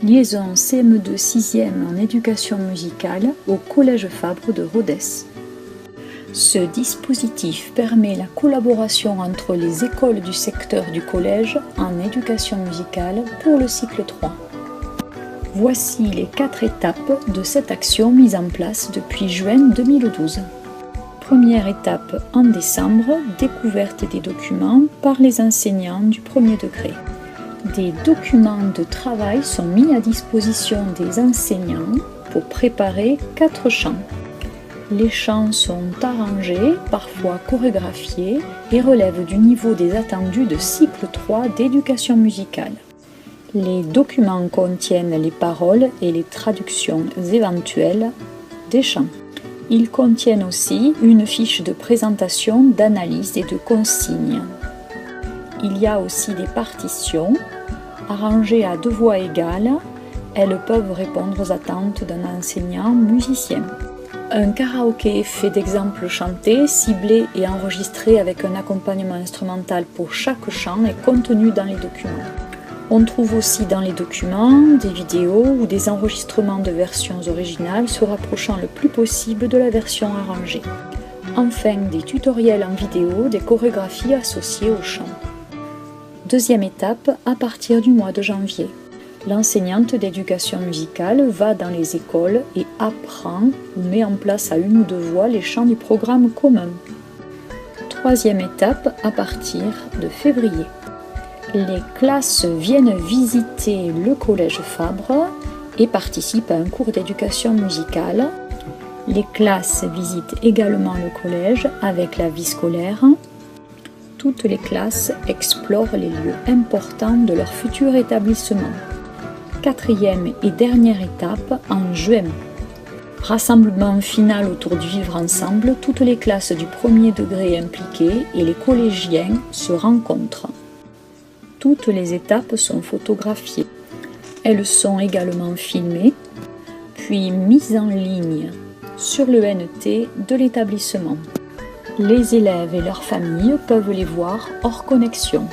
Liaison CM2 6e en éducation musicale au Collège Fabre de Rodez. Ce dispositif permet la collaboration entre les écoles du secteur du collège en éducation musicale pour le cycle 3. Voici les 4 étapes de cette action mise en place depuis juin 2012. Première étape en décembre, découverte des documents par les enseignants du premier degré. Des documents de travail sont mis à disposition des enseignants pour préparer 4 chants. Les chants sont arrangés, parfois chorégraphiés, et relèvent du niveau des attendus de cycle 3 d'éducation musicale. Les documents contiennent les paroles et les traductions éventuelles des chants. Ils contiennent aussi une fiche de présentation, d'analyse et de consignes. Il y a aussi des partitions arrangées à 2 voix égales. Elles peuvent répondre aux attentes d'un enseignant musicien. Un karaoké fait d'exemples chantés, ciblés et enregistrés avec un accompagnement instrumental pour chaque chant est contenu dans les documents. On trouve aussi dans les documents des vidéos ou des enregistrements de versions originales se rapprochant le plus possible de la version arrangée. Enfin, des tutoriels en vidéo, des chorégraphies associées au chant. Deuxième étape, à partir du mois de janvier. L'enseignante d'éducation musicale va dans les écoles et apprend ou met en place à 1 ou 2 voix les chants du programme commun. Troisième étape, à partir de février. Les classes viennent visiter le collège Fabre et participent à un cours d'éducation musicale. Les classes visitent également le collège avec la vie scolaire. Toutes les classes explorent les lieux importants de leur futur établissement. Quatrième et dernière étape en juin. Rassemblement final autour du vivre ensemble, toutes les classes du premier degré impliquées et les collégiens se rencontrent. Toutes les étapes sont photographiées. Elles sont également filmées, puis mises en ligne sur le NT de l'établissement. Les élèves et leurs familles peuvent les voir hors connexion.